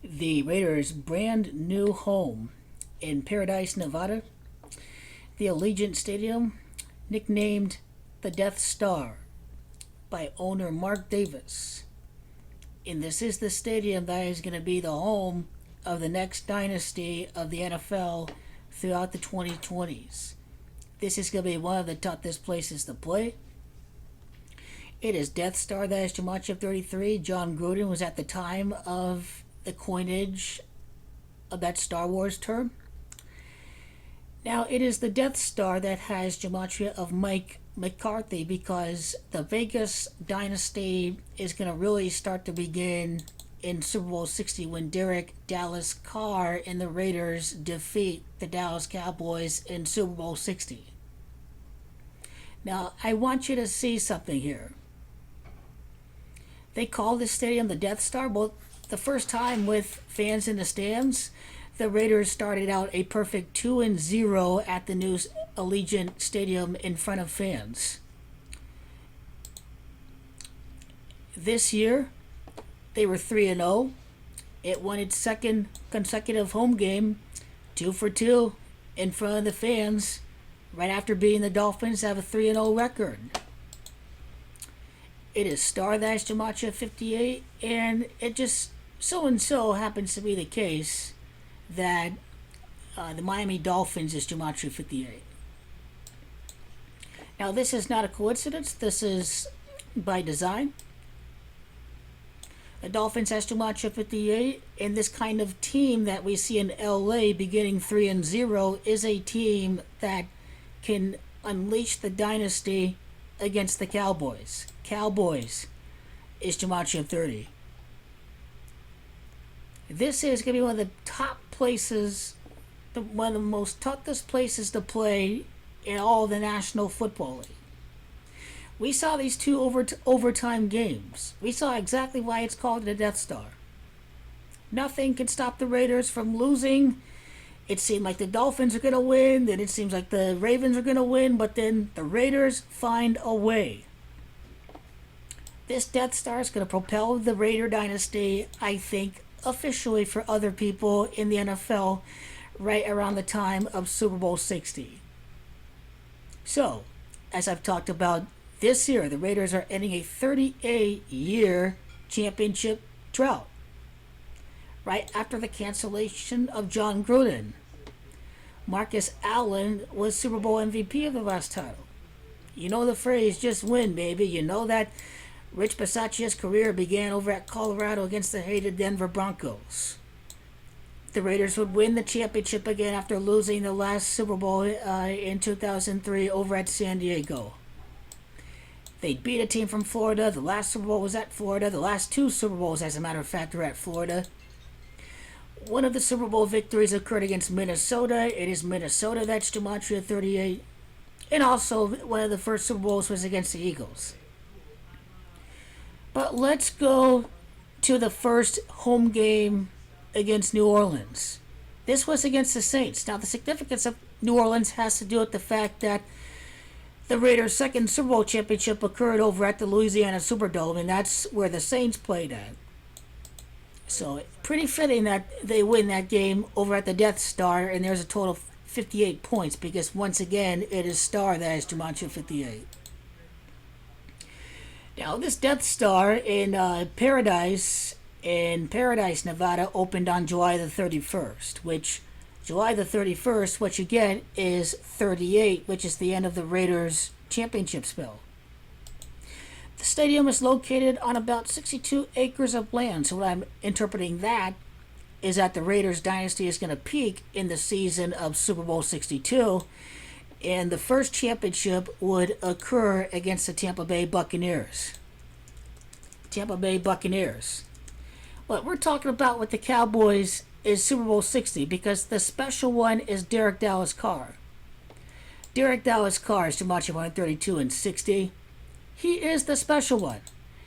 The Raiders' brand new home in Paradise, Nevada, the Allegiant Stadium, nicknamed the Death Star by owner Mark Davis. And this is the stadium that is going to be the home of the next dynasty of the NFL throughout the 2020s. This is going to be one of the toughest places to play. It is Death Star, that is Gematria 33. John Gruden was at the time of the coinage of that Star Wars term. Now, it is the Death Star that has Gematria of Mike McCarthy because the Vegas Dynasty is going to really start to begin in Super Bowl 60 when Dallas Carr and the Raiders defeat the Dallas Cowboys in Super Bowl 60. Now, I want you to see something here. They call this stadium the Death Star. Well, the first time with fans in the stands, the Raiders started out a perfect 2-0 at the new Allegiant Stadium in front of fans. This year, they were 3-0. It won its second consecutive home game, 2 for 2 in front of the fans, right after beating the Dolphins to have a 3-0 record. It is Star Dash Gematria 58, and it just so happens to be the case that the Miami Dolphins is Gematria 58. Now, this is not a coincidence. This is by design. The Dolphins has Gematria 58, and this kind of team that we see in LA beginning 3-0 is a team that can unleash the dynasty against the Cowboys. Cowboys is Gematria 30. This is going to be one of the top places, one of the most toughest places to play in all the National Football League. We saw these two overtime games. We saw exactly why it's called the Death Star. Nothing can stop the Raiders from losing. It seemed like the Dolphins are going to win, then it seems like the Ravens are going to win, but then the Raiders find a way. This Death Star is going to propel the Raider dynasty, I think, officially for other people in the NFL right around the time of Super Bowl 60. So, as I've talked about, this year the Raiders are ending a 38-year championship drought. Right after the cancellation of John Gruden, Marcus Allen was Super Bowl MVP of the last title. You know the phrase, just win, baby. You know that Rich Bisaccia's career began over at Colorado against the hated Denver Broncos. The Raiders would win the championship again after losing the last Super Bowl in 2003 over at San Diego. They'd beat a team from Florida. The last Super Bowl was at Florida. The last two Super Bowls, as a matter of fact, were at Florida. One of the Super Bowl victories occurred against Minnesota. It is Minnesota that's Gematria 38. And also, one of the first Super Bowls was against the Eagles. But let's go to the first home game against New Orleans. This was against the Saints. Now, the significance of New Orleans has to do with the fact that the Raiders' second Super Bowl championship occurred over at the Louisiana Superdome, and that's where the Saints played at. So, pretty fitting that they win that game over at the Death Star, and there's a total of 58 points, because once again, it is Star that is Gematria 58. Now, this Death Star in Paradise, Nevada, opened on July the 31st, which July the 31st, what you get is 38, which is the end of the Raiders' championship spell. The stadium is located on about 62 acres of land, so what I'm interpreting that is that the Raiders dynasty is going to peak in the season of Super Bowl 62, and the first championship would occur against the Tampa Bay Buccaneers. Tampa Bay Buccaneers. What we're talking about with the Cowboys is Super Bowl 60 because the special one is Dallas Carr. Dallas Carr is Gematria 132 and 60. He is the special one.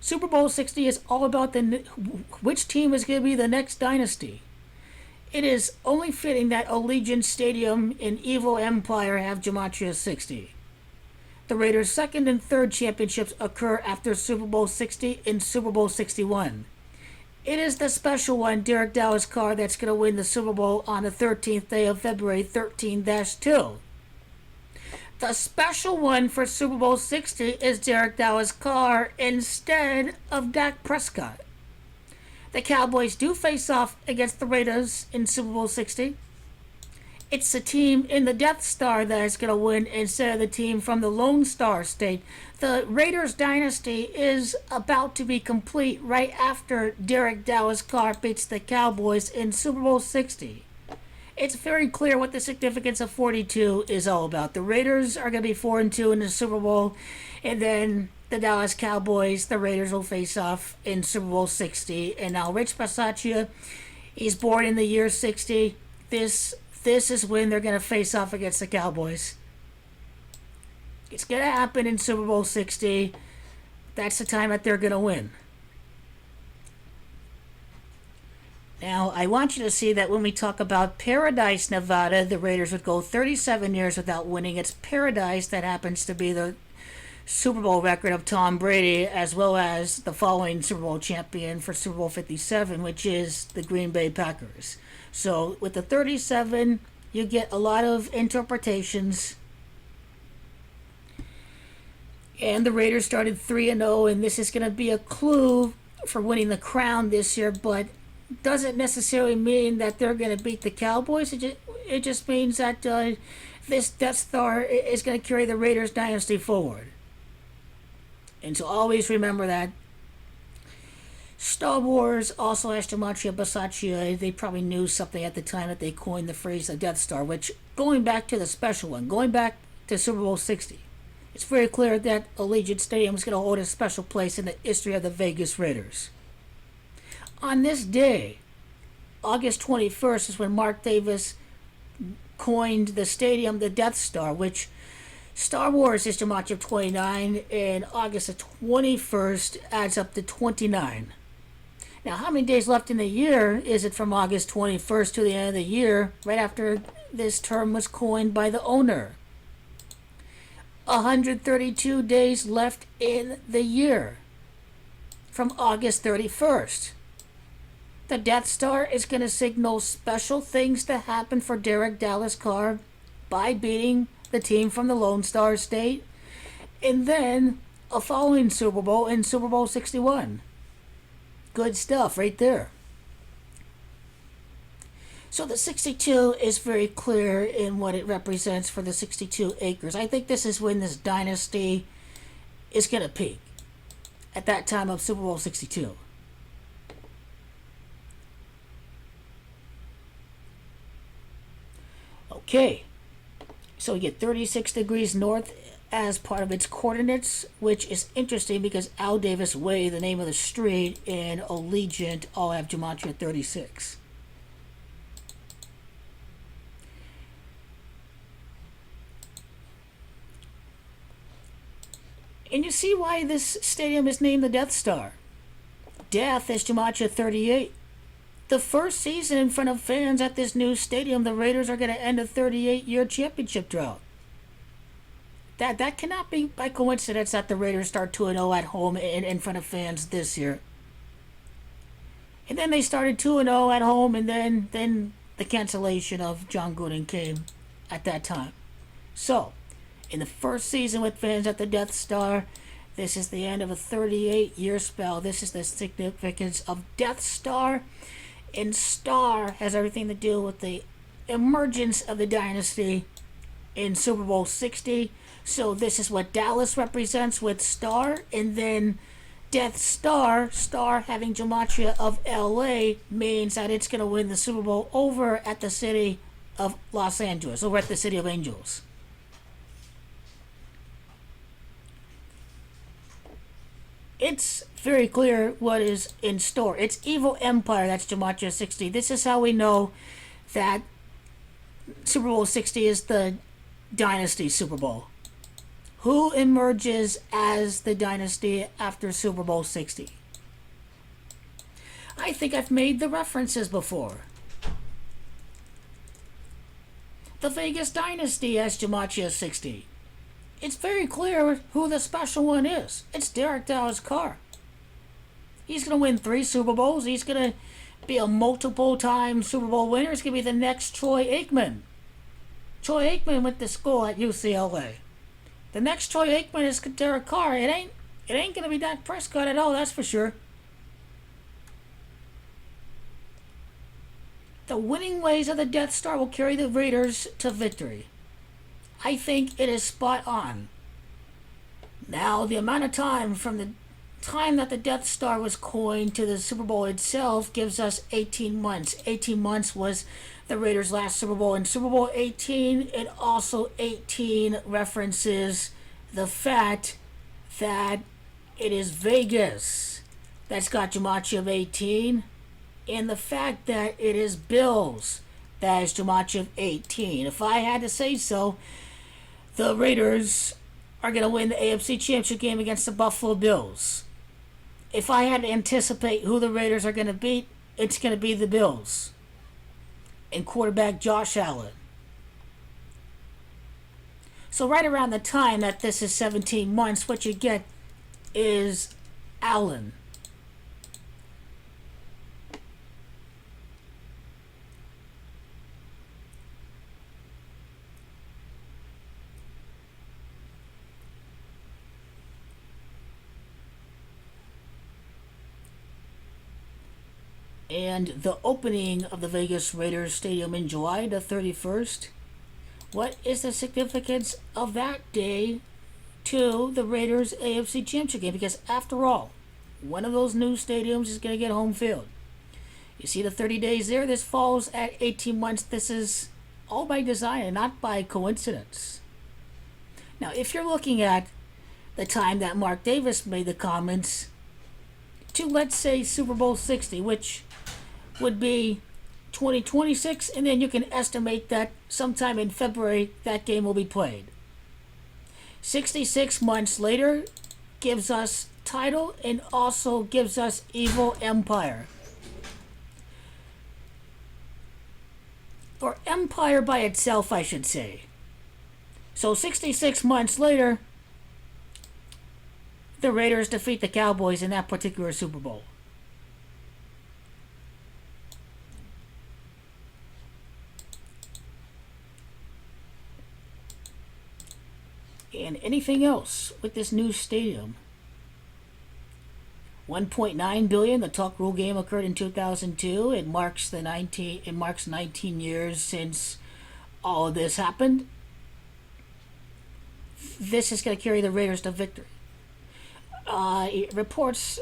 Super Bowl 60 is all about which team is going to be the next dynasty. It is only fitting that Allegiant Stadium in Evil Empire have Gematria 60. The Raiders' second and third championships occur after Super Bowl 60 and Super Bowl 61. It is the special one, Derek Dallas Carr, that's going to win the Super Bowl on the 13th day of February, 13-2. The special one for Super Bowl 60 is Derek Dallas Carr instead of Dak Prescott. The Cowboys do face off against the Raiders in Super Bowl 60. It's the team in the Death Star that is going to win instead of the team from the Lone Star State. The Raiders Dynasty is about to be complete right after Derek Dallas Carr beats the Cowboys in Super Bowl 60. It's very clear what the significance of 42 is all about. The Raiders are going to be 4-2 in the Super Bowl, and then the Dallas Cowboys, the Raiders will face off in Super Bowl 60. And now Rich Bisaccia, he's born in the year 60. This is when they're going to face off against the Cowboys. It's going to happen in Super Bowl 60. That's the time that they're going to win. Now, I want you to see that when we talk about Paradise, Nevada, the Raiders would go 37 years without winning. It's Paradise that happens to be the Super Bowl record of Tom Brady, as well as the following Super Bowl champion for Super Bowl 57, which is the Green Bay Packers. So, with the 37, you get a lot of interpretations. And the Raiders started 3-0, and this is going to be a clue for winning the crown this year, but doesn't necessarily mean that they're going to beat the Cowboys. It just means that this Death Star is going to carry the Raiders dynasty forward. And so always remember that. Star Wars also has Gematria Bisaccia. They probably knew something at the time that they coined the phrase the Death Star, which, going back to the special one, going back to Super Bowl 60, it's very clear that Allegiant Stadium is going to hold a special place in the history of the Vegas Raiders. On this day, August 21st, is when Mark Davis coined the stadium the Death Star, which Star Wars is Gematria 29, and August the 21st adds up to 29. Now, how many days left in the year is it from August 21st to the end of the year, right after this term was coined by the owner? 132 days left in the year from August 31st. The Death Star is going to signal special things to happen for Derek Dallas Carr by beating the team from the Lone Star State, and then a following Super Bowl in Super Bowl 61. Good stuff right there. So the 62 is very clear in what it represents for the 62 acres. I think this is when this dynasty is going to peak, at that time of Super Bowl 62. Okay, so we get 36 degrees north as part of its coordinates, which is interesting because Al Davis Way, the name of the street, and Allegiant all have Gematria 36. And you see why this stadium is named the Death Star. Death is Gematria 38. The first season in front of fans at this new stadium, the Raiders are going to end a 38-year championship drought. That cannot be by coincidence that the Raiders start 2-0 at home in front of fans this year. And then they started 2-0 at home, and then the cancellation of John Gruden came at that time. So, in the first season with fans at the Death Star, this is the end of a 38-year spell. This is the significance of Death Star. And Star has everything to do with the emergence of the dynasty in Super Bowl 60. So this is what Dallas represents with Star. And then Death Star, Star having Gematria of LA, means that it's going to win the Super Bowl over at the city of Los Angeles, over at the City of Angels. It's very clear what is in store. It's Evil Empire, that's Gematria 60. This is how we know that Super Bowl 60 is the Dynasty Super Bowl. Who emerges as the Dynasty after Super Bowl 60? I think I've made the references before. The Vegas Dynasty as Gematria 60. It's very clear who the special one is. It's Derek Dallas Carr. He's going to win 3 Super Bowls. He's going to be a multiple-time Super Bowl winner. He's going to be the next Troy Aikman. Troy Aikman went to school at UCLA. The next Troy Aikman is Derek Carr. It ain't going to be Dak Prescott at all, that's for sure. The winning ways of the Death Star will carry the Raiders to victory. I think it is spot on. Now, the amount of time from the time that the Death Star was coined to the Super Bowl itself gives us 18 months. 18 months was the Raiders' last Super Bowl. In Super Bowl 18, it also 18 references the fact that it is Vegas that's got Jumanji of 18, and the fact that it is Bills that is Jumanji of 18. If I had to say so, the Raiders are going to win the AFC Championship game against the Buffalo Bills. If I had to anticipate who the Raiders are going to beat, it's going to be the Bills. And quarterback Josh Allen. So right around the time that this is 17 months, what you get is Allen. And the opening of the Vegas Raiders Stadium in July the 31st. What is the significance of that day to the Raiders AFC Championship game? Because after all, one of those new stadiums is going to get home field. You see the 30 days there? This falls at 18 months. This is all by design and not by coincidence. Now, if you're looking at the time that Mark Davis made the comments to, let's say, Super Bowl 60, which would be 2026, and then you can estimate that sometime in February that game will be played. 66 months later gives us title and also gives us Evil Empire. Or Empire by itself, I should say. So 66 months later, the Raiders defeat the Cowboys in that particular Super Bowl. And anything else with this new stadium? $1.9 billion. The Tuck Rule game occurred in 2002. It marks 19 years since all of this happened. This is going to carry the Raiders to victory. Reports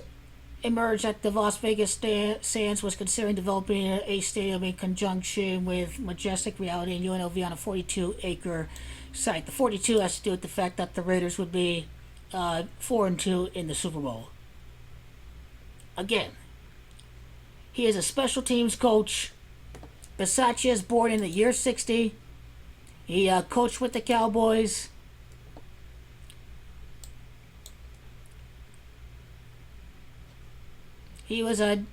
emerged that the Las Vegas Sands was considering developing a stadium in conjunction with Majestic Reality and UNLV on a 42-acre site. The 42 has to do with the fact that the Raiders would be 4-2 in the Super Bowl. Again, he is a special teams coach. Bisaccia is born in the year 60. He coached with the Cowboys. He was a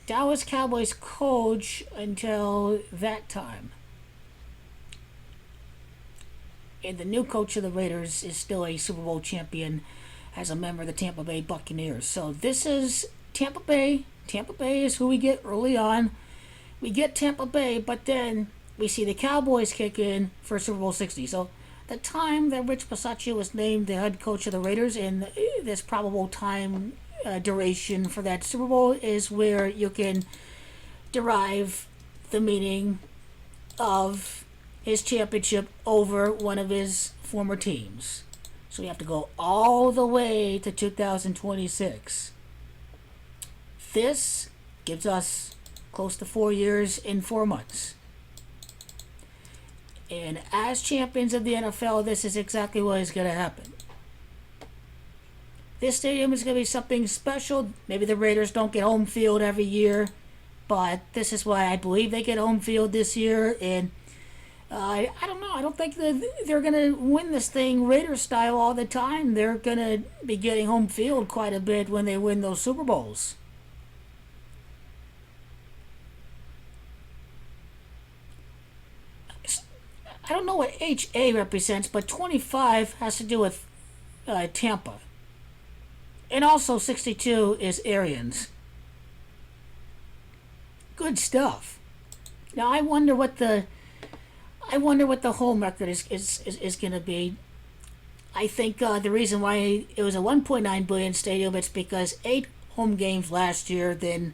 Dallas Cowboys coach until that time. And the new coach of the Raiders is still a Super Bowl champion as a member of the Tampa Bay Buccaneers. So this is Tampa Bay. Tampa Bay is who we get early on. We get Tampa Bay, but then we see the Cowboys kick in for Super Bowl 60. So the time that Rich Bisaccia was named the head coach of the Raiders and this probable time duration for that Super Bowl is where you can derive the meaning of his championship over one of his former teams. So we have to go all the way to 2026. This gives us close to 4 years in 4 months. And as champions of the NFL, this is exactly what is going to happen. This stadium is going to be something special. Maybe the Raiders don't get home field every year, but this is why I believe they get home field this year. And I don't know. I don't think that they're going to win this thing Raider style all the time. They're going to be getting home field quite a bit when they win those Super Bowls. I don't know what HA represents, but 25 has to do with Tampa. And also 62 is Arians. Good stuff. Now I wonder what the home record is going to be. I think the reason why it was a 1.9 billion stadium, it's because 8 home games last year, then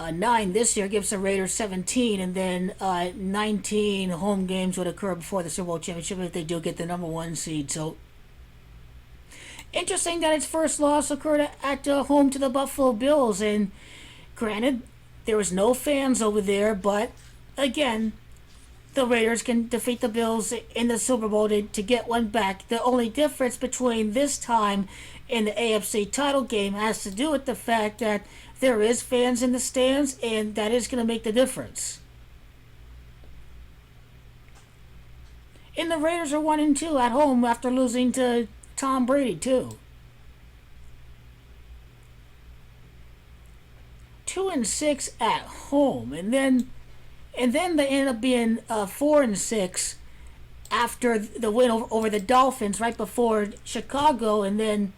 9 this year gives the Raiders 17, and then 19 home games would occur before the Super Bowl championship if they do get the number 1 seed. So interesting that its first loss occurred at home to the Buffalo Bills, and granted there was no fans over there, but again, the Raiders can defeat the Bills in the Super Bowl to get one back. The only difference between this time and the AFC title game has to do with the fact that there is fans in the stands, and that is going to make the difference. And the Raiders are 1-2 at home after losing to Tom Brady too. 2-6 at home, and then they end up being 4-6 after the win over the Dolphins right before Chicago, and then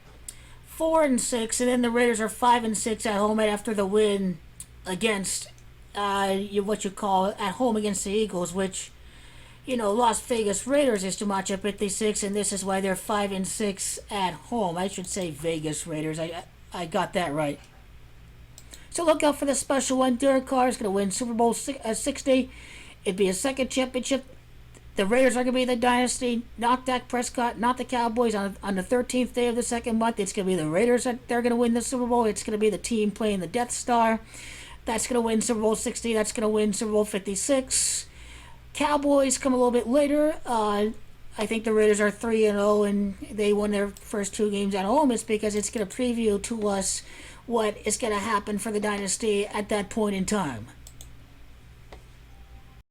4-6, and then the Raiders are 5-6 at home after the win against what you call at home against the Eagles, which Las Vegas Raiders is to match up 56, and this is why they're 5-6 at home. I should say Vegas Raiders. I got that right. So look out for the special one. Derek Carr is going to win Super Bowl 60. It'd be a second championship. The Raiders are going to be the dynasty, not Dak Prescott, not the Cowboys. On the 13th day of the second month, it's going to be the Raiders that they're going to win the Super Bowl. It's going to be the team playing the Death Star. That's going to win Super Bowl 60. That's going to win Super Bowl 56. Cowboys come a little bit later. I think the Raiders are 3-0, and they won their first 2 games at home. It's because it's going to preview to us what is going to happen for the dynasty at that point in time.